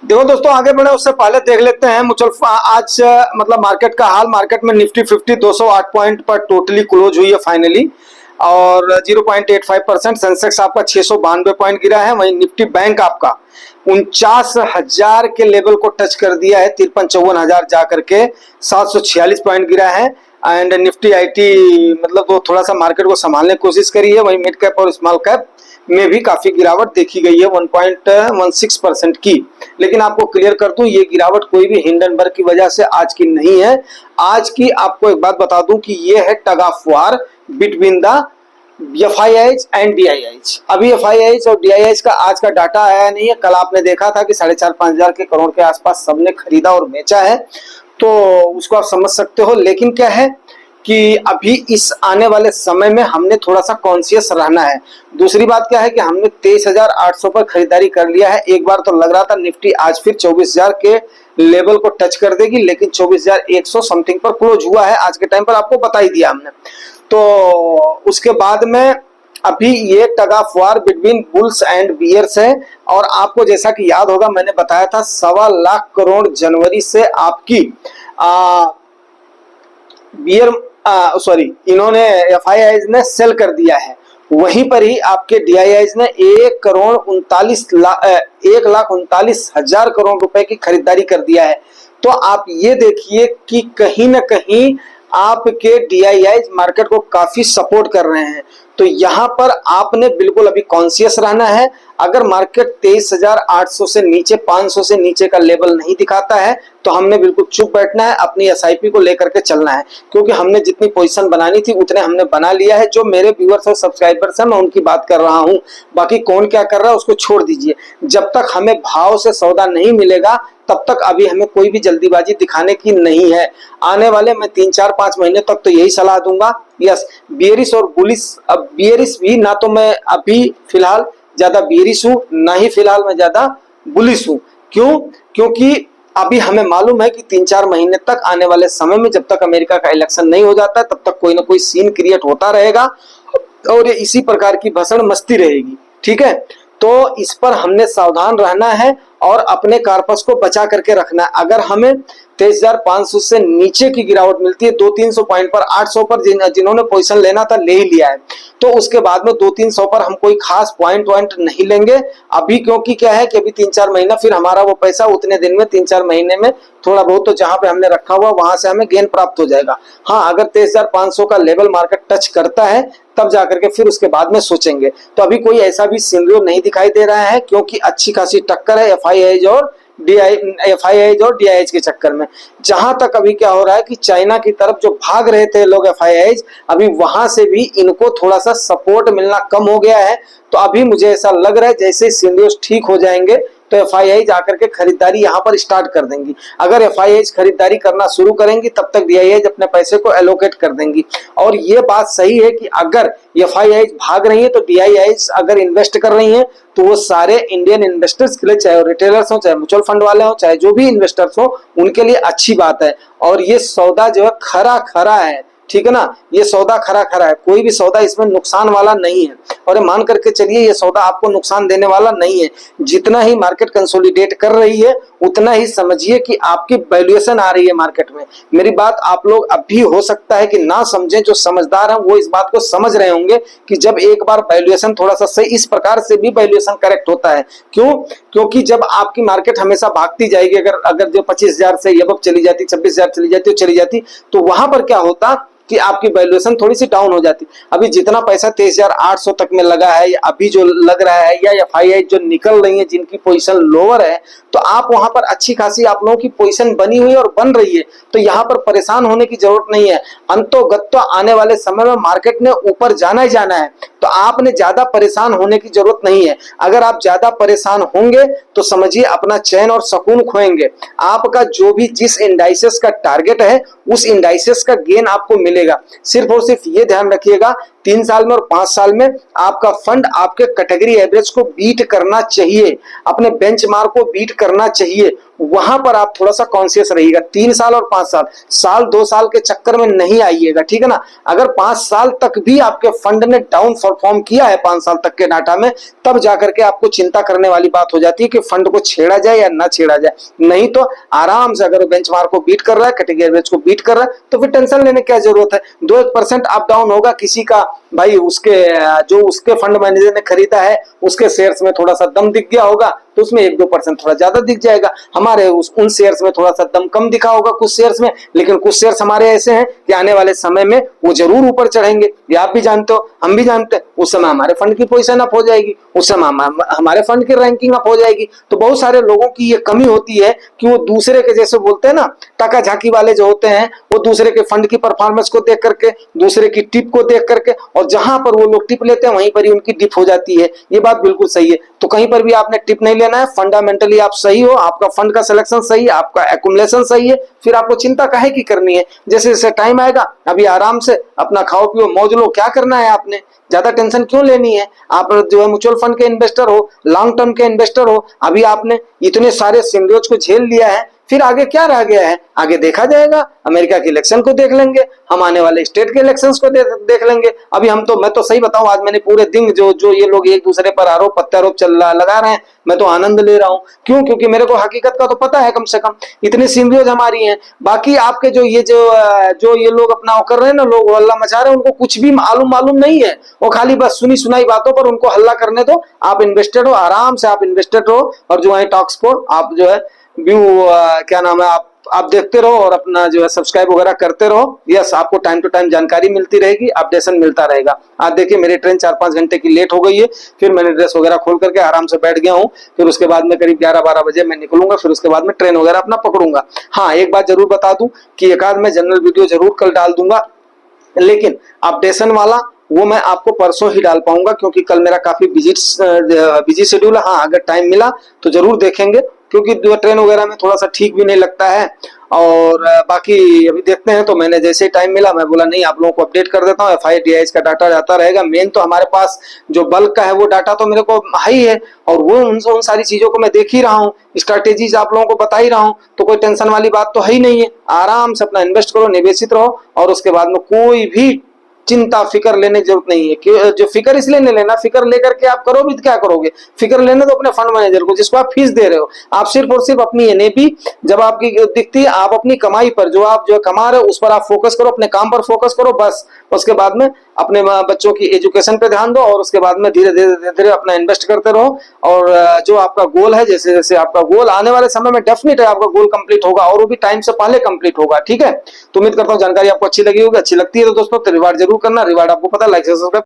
देखो दोस्तों, आगे बढ़े उससे पहले देख लेते हैं म्यूचुअल आज मतलब मार्केट का हाल। मार्केट में निफ्टी 50 208 पॉइंट पर टोटली क्लोज हुई है फाइनली, और 0.85%। सेंसेक्स आपका 692 पॉइंट गिरा है। वहीं निफ्टी बैंक आपका 49,000 के लेवल को टच कर दिया है, 53-54,000 जा करके 746 पॉइंट गिरा है। एंड निफ्टी आईटी मतलब वो थोड़ा सा मार्केट को संभालने की कोशिश करी है। वहीं मिड कैप और स्मॉल कैप में भी काफी गिरावट देखी गई है, 1.16% की। लेकिन आपको क्लियर कर दूं, ये गिरावट कोई भी हिंडनबर्ग की वजह से आज की नहीं है। आज की आपको एक बात बता दूं कि ये है टग of war between the FIIs and DIIs. अभी एफआईआईज और डीआईआईज का आज का डाटा आया नहीं है। कल आपने देखा था कि 4.5-5 हजार के करोड़ के आसपास सबने खरीदा और बेचा है, तो उसको आप समझ सकते हो। लेकिन क्या है कि अभी इस आने वाले समय में हमने थोड़ा सा कॉन्शियस रहना है। दूसरी बात क्या है कि हमने 23,800 पर खरीदारी कर लिया है। एक बार तो लग रहा था निफ्टी आज फिर 24,000 के लेवल को टच कर देगी, लेकिन 24,100 समथिंग पर क्लोज हुआ है आज के टाइम पर, आपको बता ही दिया हमने। तो उसके बाद में अभी ये tug of war between bulls and bears है। और आपको जैसा कि याद होगा, मैंने बताया था 1.25 करोड़ जनवरी से आपकी बियर इन्होंने एफआईआईज ने सेल कर दिया है। वहीं पर ही आपके डीआईआईज ने 1,39,000 करोड़ रुपए की खरीदारी कर दिया है। तो आप ये देखिए कि कहीं ना कहीं आपके डीआईआईज मार्केट को काफी सपोर्ट कर रहे हैं। तो यहां पर आपने बिल्कुल अभी कॉन्शियस रहना है। अगर मार्केट 23,800 से नीचे, 500 से नीचे का लेवल नहीं दिखाता है, तो हमने बिल्कुल चुप बैठना है, अपनी एसआईपी को लेकर के चलना है। क्योंकि हमने जितनी पोजीशन बनानी थी उतने हमने बना लिया है। जो मेरे व्यूअर्स और सब्सक्राइबर्स हैं, मैं उनकी बात कर रहा हूं। बाकी कौन क्या कर रहा है उसको छोड़ दीजिए। जब तक हमें भाव से सौदा नहीं मिलेगा, तब तक अभी हमें कोई भी जल्दीबाजी दिखाने की नहीं है। आने वाले मैं 3-4-5 महीने तक तो यही सलाह दूंगा। यस, बियरिश और बुलिश। अब बियरिश भी ना तो मैं अभी फिलहाल ज्यादा बियरिश हूं, ना ही फिलहाल मैं ज्यादा बुलिश हूं। क्यों? क्योंकि अभी हमें मालूम है कि 3-4 महीने तक, आने वाले समय में, जब तक अमेरिका का इलेक्शन नहीं हो जाता है, तब तक कोई ना कोई सीन क्रिएट होता रहेगा और ये इसी प्रकार की भसड़ मस्ती रहेगी। ठीक है, तो इस पर हमने सावधान रहना है और अपने कार्पस को बचा करके रखना है। अगर हमें 23,500 से नीचे की गिरावट मिलती है, 200-300 पॉइंट पर, 800 पर जिन्होंने पोजीशन लेना था ले ही लिया है, तो उसके बाद में 200-300 पर हम कोई खास पॉइंट नहीं लेंगे अभी। क्योंकि क्या है कि अभी 3-4 महीना फिर हमारा वो पैसा उतने दिन में, 3-4 महीने में थोड़ा बहुत तो जहां पे हमने रखा हुआ वहां से हमें गेन प्राप्त हो जाएगा। हाँ, अगर 23,500 का लेवल मार्केट टच करता है, तब जाकर के फिर उसके बाद में सोचेंगे। तो अभी कोई ऐसा भी सिनेरियो नहीं दिखाई दे रहा है, क्योंकि अच्छी खासी टक्कर है एफआईआईज और डीआईएच के चक्कर में। जहां तक अभी क्या हो रहा है कि चाइना की तरफ जो भाग रहे थे लोग एफआईआईज, अभी वहां से भी इनको थोड़ा सा सपोर्ट मिलना कम हो गया है। तो अभी मुझे ऐसा लग रहा है जैसे सिनेरियोस ठीक हो जाएंगे तो एफआईआईज आकर के खरीदारी यहां पर स्टार्ट कर देंगी। अगर एफआईआईज खरीदारी करना शुरू करेंगी, तब तक डीआईआईज अपने पैसे को एलोकेट कर देंगी। और ये बात सही है कि अगर एफआईआईज भाग रही है तो डीआईआईज अगर इन्वेस्ट कर रही है, तो वो सारे इंडियन इन्वेस्टर्स के लिए, चाहे रिटेलर्स हो, चाहे म्यूचुअल फंड वाले हो, चाहे जो भी इन्वेस्टर्स हो, उनके लिए अच्छी बात है। और ये सौदा जो है खरा खरा है। ठीक है ना, ये सौदा खरा खरा है, कोई भी सौदा इसमें नुकसान वाला नहीं है। और मान करके चलिए, ये सौदा आपको नुकसान देने वाला नहीं है। जितना ही मार्केट कंसोलिडेट कर रही है, उतना ही समझिए कि आपकी वैल्यूएशन आ रही है मार्केट में। मेरी बात आप लोग अभी हो सकता है कि ना समझें, जो समझदार हैं वो इस बात को समझ रहे होंगे कि जब एक बार वैल्यूएशन थोड़ा सा सही, इस प्रकार से भी वैल्यूएशन करेक्ट होता है। क्यों? क्योंकि जब आपकी मार्केट हमेशा भागती जाएगी, अगर जो 25,000 से अब चली जाती, 26,000 चली जाती, तो वहां पर क्या होता कि आपकी वैल्यूएशन थोड़ी सी डाउन हो जाती। अभी जितना पैसा 23,800 तक में लगा है, अभी जो लग रहा है, या एफआईआई जो निकल रही है जिनकी पोजीशन लोअर है, तो आप वहां पर अच्छी खासी आप लोगों की पोजीशन बनी हुई और बन रही है। तो यहाँ पर परेशान होने की जरूरत नहीं है। अंतोगत्वा आने वाले समय में मार्केट ने ऊपर जाना ही जाना है, तो आपने ज्यादा परेशान होने की जरूरत नहीं है। अगर आप ज्यादा परेशान होंगे तो समझिए अपना चैन और सुकून खोएंगे। आपका जो भी जिस इंडाइसेस का टारगेट है, उस इंडाइसेस का गेन आपको मिलेगा। सिर्फ और सिर्फ ये ध्यान रखिएगा, 3 साल में और 5 साल में आपका फंड आपके कैटेगरी एवरेज को बीट करना चाहिए, अपने बेंचमार्क को बीट करना चाहिए। वहां पर आप थोड़ा सा कॉन्शियस रहिएगा। 3 साल और 5 साल, साल 2 साल के चक्कर में नहीं आइएगा, ठीक है ना। अगर 5 साल तक भी आपके फंड ने डाउन परफॉर्म किया है 5 साल तक के डाटा में, तब जाकर के आपको चिंता करने वाली बात हो जाती है कि फंड को छेड़ा जाए या ना छेड़ा जाए। नहीं तो आराम से अगर बेंचमार्क को बीट कर रहा है, कटिंग एवरेज को बीट कर रहा है, तो फिर टेंशन लेने की क्या जरूरत है। 2% अप डाउन होगा किसी का, भाई उसके जो उसके फंड मैनेजर ने खरीदा है उसके शेयर्स में थोड़ा सा दम दिख गया होगा, तो उसमें 1-2% थोड़ा ज्यादा दिख जाएगा। हमारे उन शेयर्स में थोड़ा सा दम कम दिखा होगा कुछ शेयर्स में, लेकिन कुछ शेयर्स हमारे ऐसे हैं कि आने वाले समय में वो जरूर ऊपर चढ़ेंगे। ये आप भी जानते हो, हम भी जानते हैं। उस समय हमारे फंड की पोजीशन अप हो जाएगी, उस समय हमारे फंड की रैंकिंग अप हो जाएगी। तो बहुत सारे लोगों की ये कमी होती है कि वो दूसरे के, जैसे बोलते हैं ना, टाका झाकी वाले जो होते हैं, वो दूसरे के फंड की परफॉर्मेंस को देख करके, दूसरे की टिप को देख करके, और जहां पर वो लोग टिप लेते हैं वहीं पर ही उनकी डिप हो जाती है। ये बात बिल्कुल सही है। तो कहीं पर भी आपने टिप नहीं लेना है। फंडामेंटली आप सही हो, आपका फंड का सिलेक्शन सही है, आपका एक्युमुलेशन सही है, फिर आपको चिंता काहे की करनी है। जैसे जैसे टाइम आएगा अभी आराम से अपना खाओ पियो मौज लो, क्या करना है आपने, ज्यादा टेंशन क्यों लेनी है। आप जो है म्यूचुअल फंड के इन्वेस्टर हो, लॉन्ग टर्म के इन्वेस्टर हो, अभी आपने इतने सारे सिनेरियोज को झेल लिया है, फिर आगे क्या रह गया है, आगे देखा जाएगा। अमेरिका के इलेक्शन को देख लेंगे, हम आने वाले स्टेट के इलेक्शंस को देख लेंगे। अभी मैं तो सही बताऊं, आज मैंने पूरे दिन जो ये लोग एक दूसरे पर आरोप प्रत्यारोप लगा रहे हैं, मैं तो आनंद ले रहा हूं। क्यों? क्योंकि मेरे को हकीकत का तो पता है, कम से कम इतनी सिनेरियोज हमारी हैं। बाकी आपके जो ये लोग अपना कर रहे हैं ना, लोग हल्ला मचा रहे हैं, उनको कुछ भी मालूम नहीं है। वो खाली बस सुनी सुनाई बातों पर उनको हल्ला करने दो। आप इन्वेस्टेड हो, आराम से आप इन्वेस्टेड हो, और जो है टॉक्स को आप जो है व्यू क्या नाम है, आप देखते रहो और अपना जो है सब्सक्राइब वगैरह करते रहो। यस, आपको टाइम टू टाइम जानकारी मिलती रहेगी, अपडेशन मिलता रहेगा। आज देखिए मेरी ट्रेन 4-5 घंटे की लेट हो गई है, फिर मैंने ड्रेस वगैरह खोल करके आराम से बैठ गया हूँ। फिर उसके बाद में करीब 11-12 बजे मैं निकलूंगा, फिर उसके बाद में ट्रेन वगैरह अपना पकड़ूंगा। हाँ, एक बात जरूर बता दूं कि एक आध मैं जनरल वीडियो जरूर कल डाल दूंगा, लेकिन अपडेशन वाला वो मैं आपको परसों ही डाल पाऊंगा, क्योंकि कल मेरा काफी बिजी शेड्यूल है। हाँ, अगर टाइम मिला तो जरूर देखेंगे, क्योंकि ट्रेन वगैरह में थोड़ा सा ठीक भी नहीं लगता है। और बाकी अभी देखते हैं। तो मैंने जैसे टाइम मिला मैं बोला नहीं, आप लोगों को अपडेट कर देता हूँ। FIDIs का डाटा जाता रहेगा। मेन तो हमारे पास जो बल्क का है वो डाटा तो मेरे को हाई है, और वो उन सारी चीजों को मैं देख ही रहा हूँ, स्ट्रैटेजीज आप लोगों को बता ही रहा हूँ। तो कोई टेंशन वाली बात तो है ही नहीं है। आराम से अपना इन्वेस्ट करो, निवेशित रहो, और उसके बाद में कोई भी चिंता फिकर लेने की जरूरत नहीं है। कि जो फिकर इसलिए नहीं लेना, फिकर लेकर के आप करो भी तो क्या करोगे। फिकर लेने दो अपने फंड मैनेजर को, जिसको आप फीस दे रहे हो। आप सिर्फ और सिर्फ अपनी NAV जब आपकी दिखती है, आप अपनी कमाई पर जो आप जो कमा रहे हो उस पर आप फोकस करो, अपने काम पर फोकस करो बस। उसके बाद में अपने बच्चों की एजुकेशन पे ध्यान दो, और उसके बाद में धीरे धीरे अपना इन्वेस्ट करते रहो। और जो आपका गोल है, जैसे जैसे आपका गोल आने वाले समय में डेफिनेट है आपका गोल कंप्लीट होगा, और वो भी टाइम से पहले कंप्लीट होगा। ठीक है, तो उम्मीद करता हूँ जानकारी आपको अच्छी लगी होगी। अच्छी लगती है तो दोस्तों रिवार्ड जरूर करना। रिवार्ड आपको पता, लाइक सब्सक्राइब